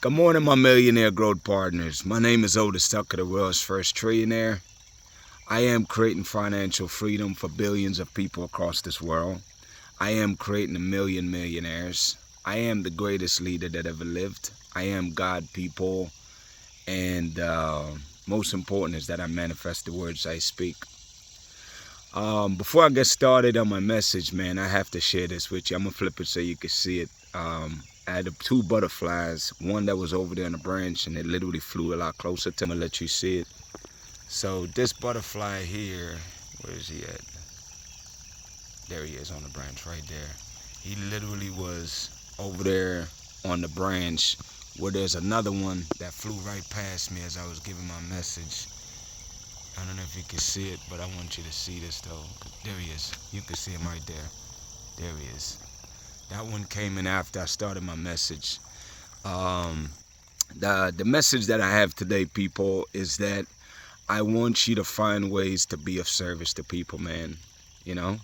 Good morning, my millionaire growth partners. My name is Otis Tucker, the world's first trillionaire. I am creating financial freedom for billions of people across this world. I am creating a million millionaires. I am the greatest leader that ever lived. I am God, people, and most important is that I manifest the words I speak. Before I get started on my message, man, I have to share this with you. I'm gonna flip it so you can see it. I had two butterflies, one that was over there on the branch, and it literally flew a lot closer to me. I'm gonna let you see it. So this butterfly here, where is he at? There he is on the branch right there. He literally was over there on the branch where there's another one that flew right past me as I was giving my message. I don't know if you can see it, but I want you to see this though. There he is. You can see him right there. There he is. That one came in after I started my message. The message that I have today, people, is that I want you to find ways to be of service to people, man. You know,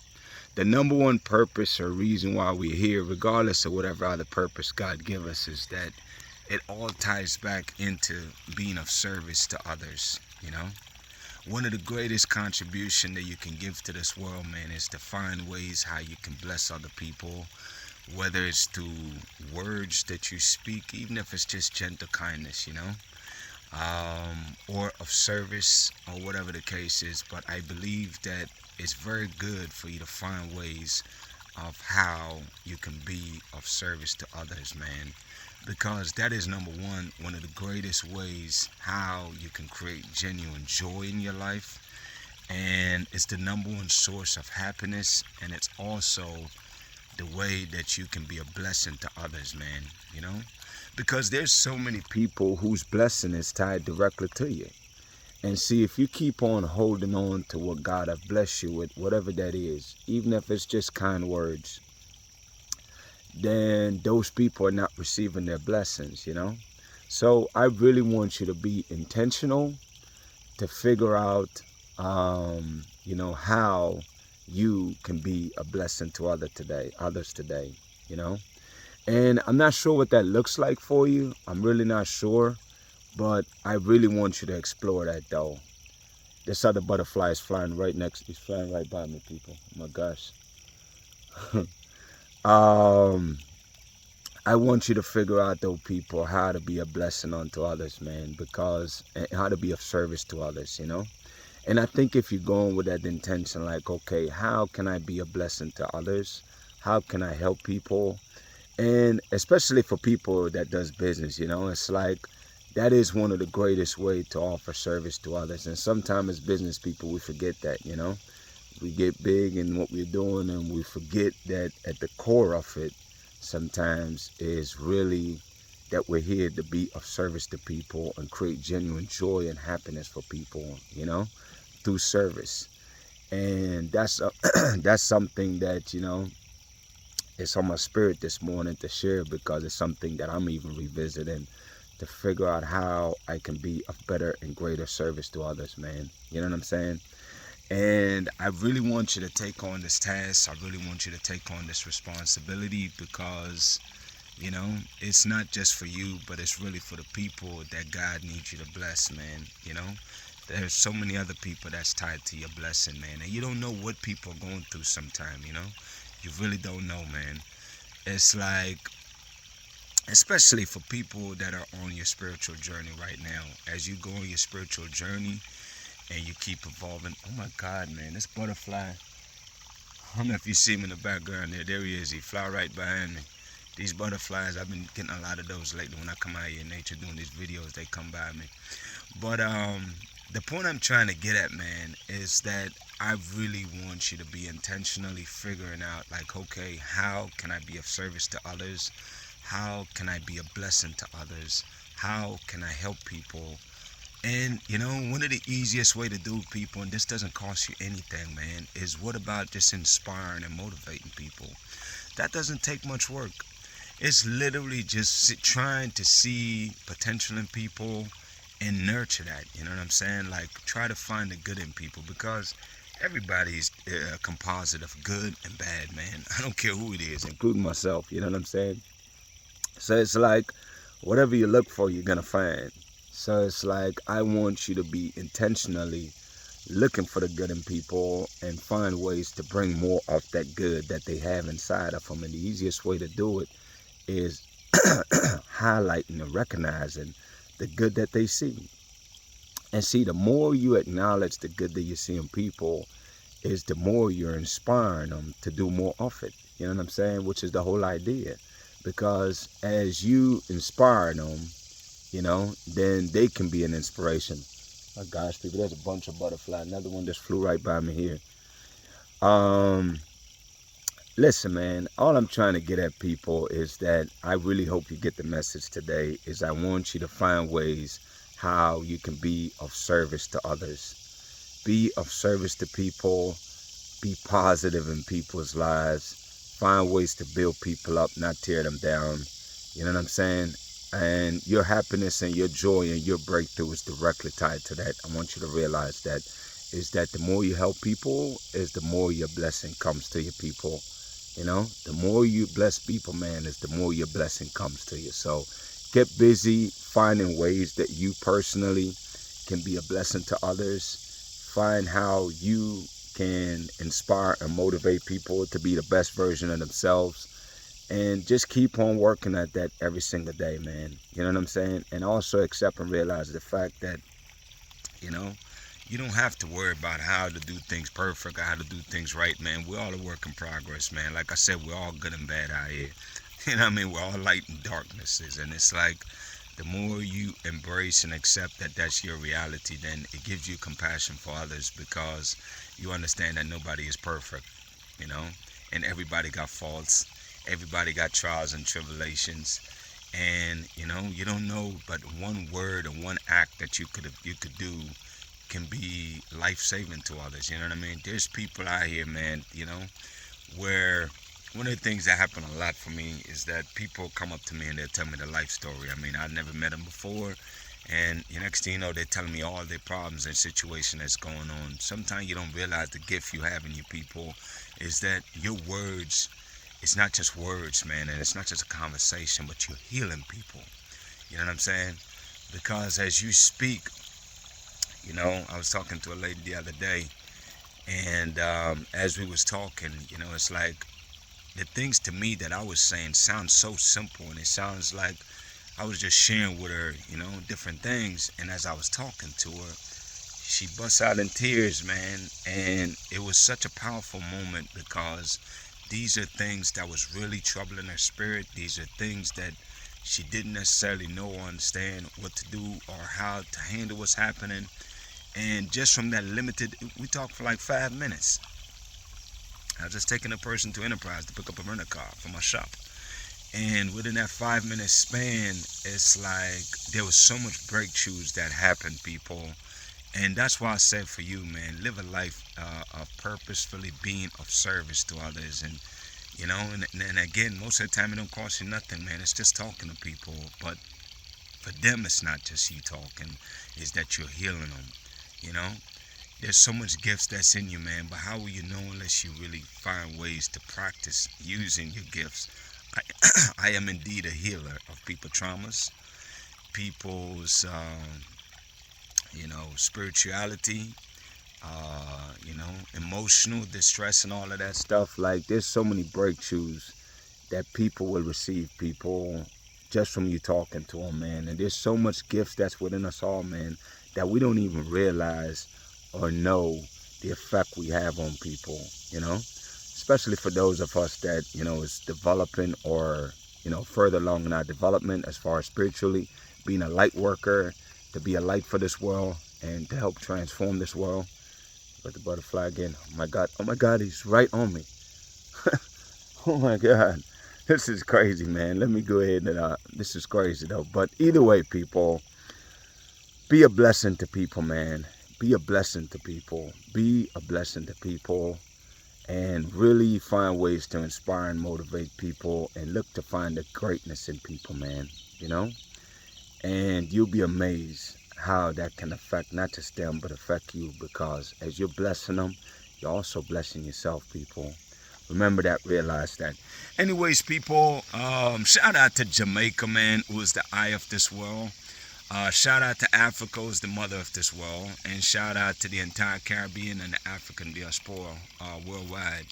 the number one purpose or reason why we're here, regardless of whatever other purpose God give us, is that it all ties back into being of service to others, you know. One of the greatest contribution that you can give to this world, man, is to find ways how you can bless other people, whether it's through words that you speak, even if it's just gentle kindness, you know, or of service or whatever the case is. But I believe that it's very good for you to find ways of how you can be of service to others, man, because that is number one of the greatest ways how you can create genuine joy in your life, and it's the number one source of happiness, and it's also the way that you can be a blessing to others, man, you know, because there's so many people whose blessing is tied directly to you. And see, if you keep on holding on to what God have blessed you with, whatever that is, even if it's just kind words, then those people are not receiving their blessings, you know. So I really want you to be intentional to figure out, you know, how you can be a blessing to others today, you know. And I'm not sure what that looks like for you. I'm really not sure, but I really want you to explore that though. This other butterfly is flying right next. He's flying right by me, people. Oh my gosh. I want you to figure out, though, people, how to be a blessing unto others, man, because and how to be of service to others, you know. And I think if you're going with that intention, like, okay, how can I be a blessing to others? How can I help people? And especially for people that does business, you know, it's like that is one of the greatest way to offer service to others. And sometimes as business people, we forget that, you know. We get big in what we're doing and we forget that at the core of it sometimes is really that we're here to be of service to people and create genuine joy and happiness for people, you know, through service. And that's that's something that, you know, it's on my spirit this morning to share, because it's something that I'm even revisiting to figure out how I can be of better and greater service to others, man. You know what I'm saying? And I really want you to take on this task. I really want you to take on this responsibility, because, you know, it's not just for you, but it's really for the people that God needs you to bless, man. You know, there's so many other people that's tied to your blessing, man. And you don't know what people are going through sometime, you know. You really don't know, man. It's like, especially for people that are on your spiritual journey right now, as you go on your spiritual journey, and you keep evolving. Oh my God, man, this butterfly. I don't know if you see him in the background there. There he is. He fly right behind me. These butterflies, I've been getting a lot of those lately. When I come out here in nature doing these videos, they come by me. But the point I'm trying to get at, man, is that I really want you to be intentionally figuring out, like, okay, how can I be of service to others? How can I be a blessing to others? How can I help people? And, you know, one of the easiest way to do, people, and this doesn't cost you anything, man, is what about just inspiring and motivating people? That doesn't take much work. It's literally just trying to see potential in people and nurture that, you know what I'm saying? Like, try to find the good in people, because everybody's a composite of good and bad, man. I don't care who it is, including myself, you know what I'm saying? So it's like, Whatever you look for, you're gonna find. So it's like I want you to be intentionally looking for the good in people and find ways to bring more of that good that they have inside of them. And the easiest way to do it is highlighting and recognizing the good that they see. And see, the more you acknowledge the good that you see in people, is the more you're inspiring them to do more of it. You know what I'm saying? Which is the whole idea. Because as you inspire them, then they can be an inspiration. Oh gosh, people, there's a bunch of butterflies. Another one just flew right by me here. Um, Listen, man, all I'm trying to get at people is that I really hope you get the message today is I want you to find ways how you can be of service to others. Be of service to people. Be positive in people's lives. Find ways to build people up, not tear them down. You know what I'm saying? And your happiness and your joy and your breakthrough is directly tied to that. I want you to realize that is that the more you help people is the more your blessing comes to your people. The more you bless people, man, is the more your blessing comes to you. So get busy finding ways that you personally can be a blessing to others. Find how you can inspire and motivate people to be the best version of themselves. And just keep on working at that every single day, man. You know what I'm saying? And also accept and realize the fact that, you know, you don't have to worry about how to do things perfect or how to do things right, man. We're all a work in progress, man. Like I said, we're all good and bad out here. You know what I mean? We're all light and darknesses. And it's like the more you embrace and accept that that's your reality, then it gives you compassion for others because you understand that nobody is perfect, you know, and everybody got faults. Everybody got trials and tribulations. And, you don't know, but one word or one act that you could do can be life-saving to others. You know what I mean? There's people out here, man, where one of the things that happen a lot for me is that people come up to me and they'll tell me their life story. I mean, I've never met them before, and the next thing you know, they're telling me all their problems and situation that's going on. Sometimes you don't realize the gift you have in you people is that your words, it's not just words, man, and it's not just a conversation, but you're healing people. You know what I'm saying? Because as you speak, I was talking to a lady the other day, and as we was talking, it's like the things to me that I was saying sound so simple, and it sounds like I was just sharing with her, different things. And as I was talking to her, she busts out in tears, man, and it was such a powerful moment because these are things that was really troubling her spirit. These are things that she didn't necessarily know or understand what to do or how to handle what's happening. And just from that limited, we talked for like 5 minutes. I was just taking a person to Enterprise to pick up a rental car for my shop. And within that 5 minute span, it's like there was so much breakthroughs that happened, people. And that's why I said for you, man, live a life of purposefully being of service to others. And, and again, most of the time it don't cost you nothing, man. It's just talking to people. But for them, it's not just you talking. It's that you're healing them, you know. There's so much gifts that's in you, man, but how will you know unless you really find ways to practice using your gifts? I am indeed a healer of people's traumas, people's, spirituality, emotional distress and all of that stuff. Like, there's so many breakthroughs that people will receive, people, just from you talking to them, man. And there's so much gifts that's within us all, man, that we don't even realize or know the effect we have on people, especially for those of us that, is developing or, further along in our development as far as spiritually, being a light worker, to be a light for this world and to help transform this world. But the butterfly again, oh my God, he's right on me. Oh my God, this is crazy, man. Let me go ahead and, this is crazy though. But either way, people, be a blessing to people, man. Be a blessing to people. Be a blessing to people. And really find ways to inspire and motivate people and look to find the greatness in people, man. And you'll be amazed how that can affect not just them, but affect you, because as you're blessing them, you're also blessing yourself, people. Remember that, realize that. Anyways, people, shout out to Jamaica, man, who is the eye of this world. Shout out to Africa, who's the mother of this world. And shout out to the entire Caribbean and the African diaspora worldwide.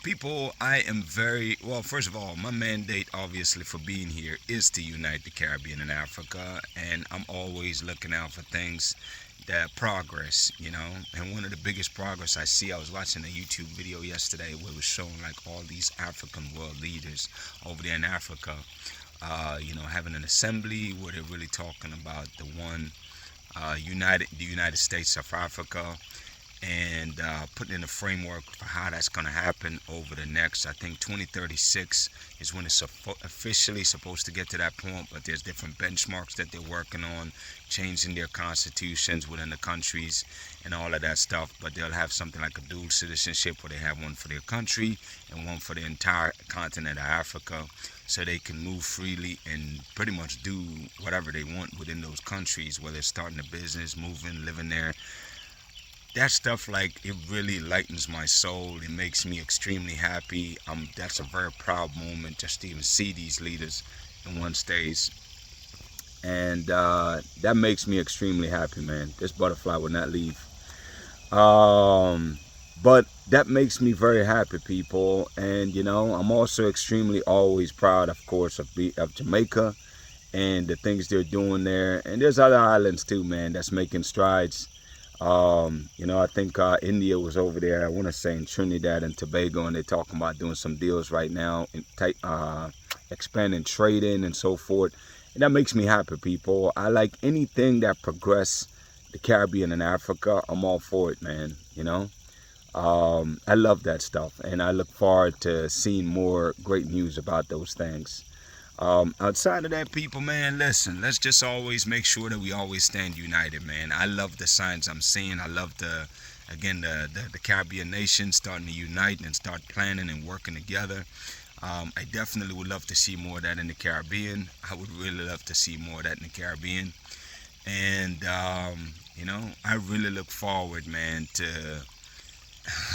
People, I am very well. First of all, my mandate, obviously, for being here is to unite the Caribbean and Africa, and I'm always looking out for things that progress, you know. And one of the biggest progress I see, I was watching a YouTube video yesterday where it was showing like all these African world leaders over there in Africa, having an assembly where they're really talking about the United States of Africa, and putting in a framework for how that's going to happen over the next, I think 2036 is when it's officially supposed to get to that point, but there's different benchmarks that they're working on, changing their constitutions within the countries and all of that stuff. But they'll have something like a dual citizenship where they have one for their country and one for the entire continent of Africa, so they can move freely and pretty much do whatever they want within those countries, whether it's starting a business, moving, living there. That stuff, like, it really lightens my soul. It makes me extremely happy. That's a very proud moment just to even see these leaders in one stage. And that makes me extremely happy, man. This butterfly will not leave. But that makes me very happy, people. And, I'm also extremely always proud, of course, of Jamaica and the things they're doing there. And there's other islands too, man, that's making strides. I think India was over there, I want to say in Trinidad and Tobago, and they're talking about doing some deals right now, expanding trading and so forth. And that makes me happy, people. I like anything that progress the Caribbean and Africa. I'm all for it, man. I love that stuff, and I look forward to seeing more great news about those things. Outside of that, people, man, listen, let's just always make sure that we always stand united, man. I love the signs I'm seeing. I love the Caribbean nations starting to unite and start planning and working together. I definitely would love to see more of that in the Caribbean. I would really love to see more of that in the Caribbean. And, I really look forward, man, to,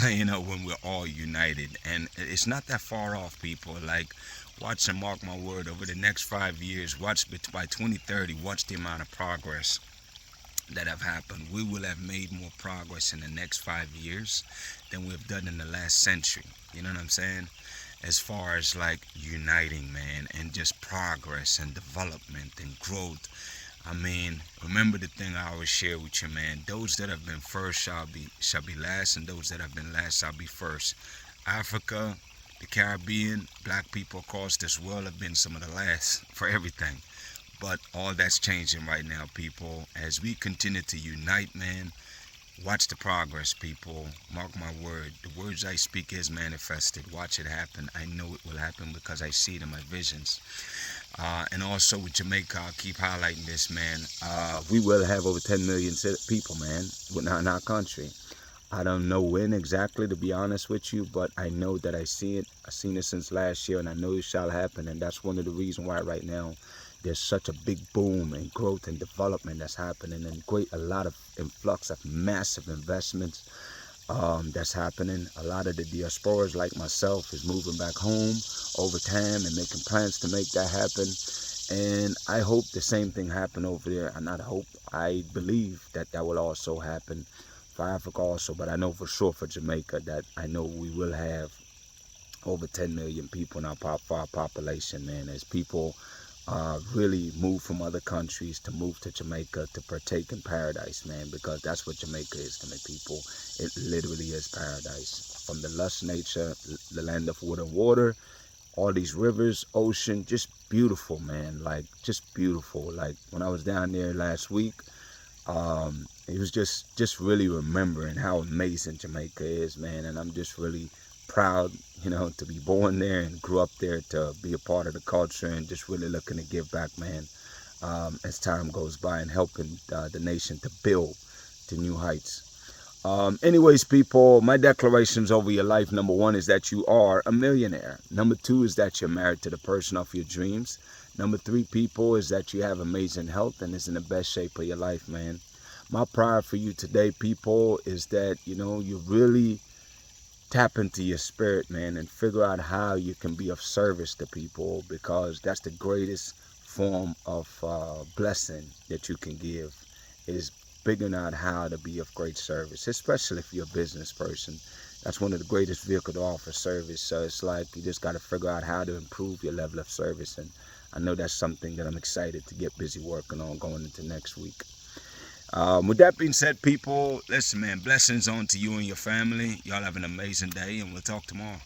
when we're all united. And it's not that far off, people. Like, watch and mark my word, over the next 5 years, watch by 2030, watch the amount of progress that have happened. We will have made more progress in the next 5 years than we've done in the last century. You know what I'm saying? As far as like uniting, man, and just progress and development and growth. I mean, remember the thing I always share with you, man. Those that have been first shall be last, and those that have been last shall be first. Africa, the Caribbean, black people across this world have been some of the last for everything. But all that's changing right now, people. As we continue to unite, man, watch the progress, people. Mark my word. The words I speak is manifested. Watch it happen. I know it will happen because I see it in my visions. And also with Jamaica, I'll keep highlighting this, man. We will have over 10 million people, man, in our country. I don't know when exactly, to be honest with you, but I know that I see it. I've seen it since last year, and I know it shall happen. And that's one of the reasons why right now there's such a big boom and growth and development that's happening, and a lot of influx of massive investments that's happening. A lot of the diasporas like myself is moving back home over time and making plans to make that happen. And I hope the same thing happen over there. And not hope, I believe that will also happen for Africa also. But I know for sure for Jamaica that I know we will have over 10 million people in our population, man, as people really move from other countries to move to Jamaica to partake in paradise, man, because that's what Jamaica is to my people. It literally is paradise. From the lush nature, the land of wood and water, all these rivers, ocean, just beautiful, man, like just beautiful. Like when I was down there last week, it was just really remembering how amazing Jamaica is, man, and I'm just really proud, to be born there and grew up there, to be a part of the culture, and just really looking to give back, man, as time goes by, and helping the nation to build to new heights. Anyways, people, my declarations over your life: number one is that you are a millionaire. Number two is that you're married to the person of your dreams. Number three, people, is that you have amazing health and is in the best shape of your life, man. My prayer for you today, people, is that, you really tap into your spirit, man, and figure out how you can be of service to people, because that's the greatest form of blessing that you can give, is figuring out how to be of great service, especially if you're a business person. That's one of the greatest vehicles to offer service. So it's like you just got to figure out how to improve your level of service. And I know that's something that I'm excited to get busy working on going into next week. With that being said, people, listen, man, blessings on to you and your family. Y'all have an amazing day, and we'll talk tomorrow.